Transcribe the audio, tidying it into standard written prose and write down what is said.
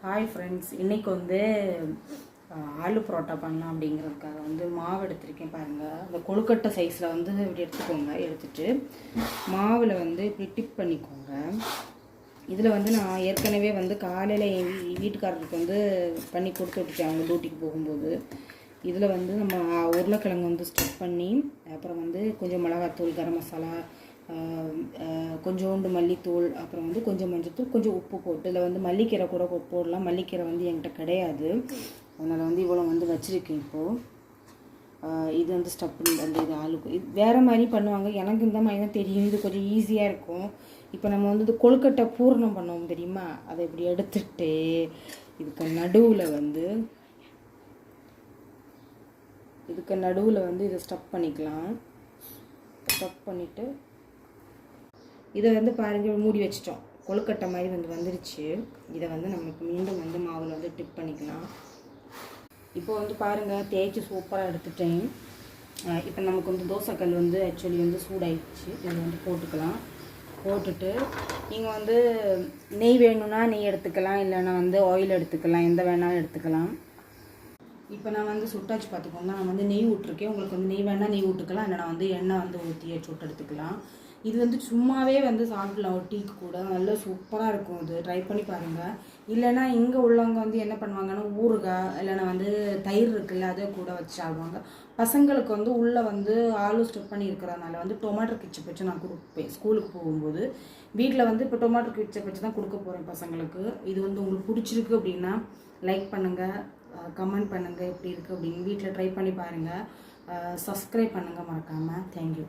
Hi friends, இன்றைக்கி வந்து ஆலு பரோட்டா பண்ணலாம் அப்படிங்கிறதுக்காக வந்து மாவு எடுத்திருக்கேன். பாருங்கள், அந்த கொழுக்கட்டை சைஸில் வந்து இப்படி எடுத்துக்கோங்க. எடுத்துகிட்டு மாவில் வந்து இப்படி டிப் பண்ணிக்கோங்க. இதில் வந்து நான் ஏற்கனவே வந்து காலையில் என் வீட்டுக்காரருக்கு வந்து பண்ணி கொடுத்து விட்டுட்டேன் அவங்க டியூட்டிக்கு போகும்போது. இதில் வந்து நம்ம உருளைக்கிழங்கு வந்து ஸ்டஃப் பண்ணி, அப்புறம் வந்து கொஞ்சம் மிளகாத்தூள், கரம் மசாலா, கொஞ்சோண்டு மல்லித்தூள், அப்புறம் வந்து கொஞ்சம் மஞ்சத்தூள், கொஞ்சம் உப்பு போட்டு, இதில் வந்து மல்லிக்கீரை கூட போடலாம். மல்லிக்கீரை வந்து என்கிட்ட கிடையாது, அதனால் வந்து இவ்வளோ வந்து வச்சுருக்கேன். இப்போது இது வந்து ஸ்டஃப் பண்ணி அந்த இது ஆளுக்கு இது வேறு மாதிரி பண்ணுவாங்க. எனக்கு இந்த மாதிரி தான் தெரியும். இது கொஞ்சம் ஈஸியாக இருக்கும். இப்போ நம்ம வந்து இது கொழுக்கட்டை பூரணம் பண்ணுவோம் தெரியுமா, அதை இப்படி எடுத்துட்டு இதுக்கு நடுவில் வந்து இதை ஸ்டஃப் பண்ணிக்கலாம். ஸ்டஃப் பண்ணிவிட்டு இதை வந்து பாருங்கள், மூடி வச்சிட்டோம். கொழுக்கட்டை மாதிரி வந்துருச்சு. இதை வந்து நமக்கு மீண்டும் வந்து மாவில் வந்து டிப் பண்ணிக்கலாம். இப்போ வந்து பாருங்கள், தேய்ச்சி சூப்பராக எடுத்துட்டேன். இப்போ நமக்கு வந்து தோசைக்கல் வந்து ஆக்சுவலி வந்து சூடாயிடுச்சு. இதை வந்து போட்டுக்கலாம். போட்டுட்டு நீங்கள் வந்து நெய் வேணும்னா நெய் எடுத்துக்கலாம், இல்லைன்னா வந்து ஆயில் எடுத்துக்கலாம், எந்த வேணாலும் எடுத்துக்கலாம். இப்போ நான் வந்து சுட்டாச்சு பார்த்துக்கோங்க. நான் வந்து நெய் விட்டுருக்கேன். உங்களுக்கு வந்து நெய் வேணால் நெய் விட்டுக்கலாம், இல்லைனா வந்து எண்ணெய் வந்து ஊற்றி சுட்டு எடுத்துக்கலாம். இது வந்து சும்மாவே வந்து சாப்பிடலாம், ஒரு டீக்கு கூட நல்லா சூப்பராக இருக்கும். இது ட்ரை பண்ணி பாருங்கள். இல்லைனா இங்கே உள்ளவங்க வந்து என்ன பண்ணுவாங்கன்னா, ஊறுகாய் இல்லைனா வந்து தயிர் இருக்குல்ல, அதை கூட வச்சு சாப்பிடுவாங்க. பசங்களுக்கு வந்து உள்ளே வந்து ஆலு ஸ்டஃப் பண்ணி இருக்கிறதுனால வந்து டொமேட்டோ கெச்சப் வச்சு நான் கொடுப்பேன் ஸ்கூலுக்கு போகும்போது. வீட்டில் வந்து இப்போ டொமேட்டோ கெச்சப் வச்சு தான் கொடுக்க போகிறேன் பசங்களுக்கு. இது வந்து உங்களுக்கு பிடிச்சிருக்கு அப்படின்னா லைக் பண்ணுங்கள், கமெண்ட் பண்ணுங்கள் எப்படி இருக்குது அப்படின்னு. வீட்டில் ட்ரை பண்ணி பாருங்கள், சப்ஸ்கிரைப் பண்ணுங்கள் மறக்காமல். தேங்க்யூ.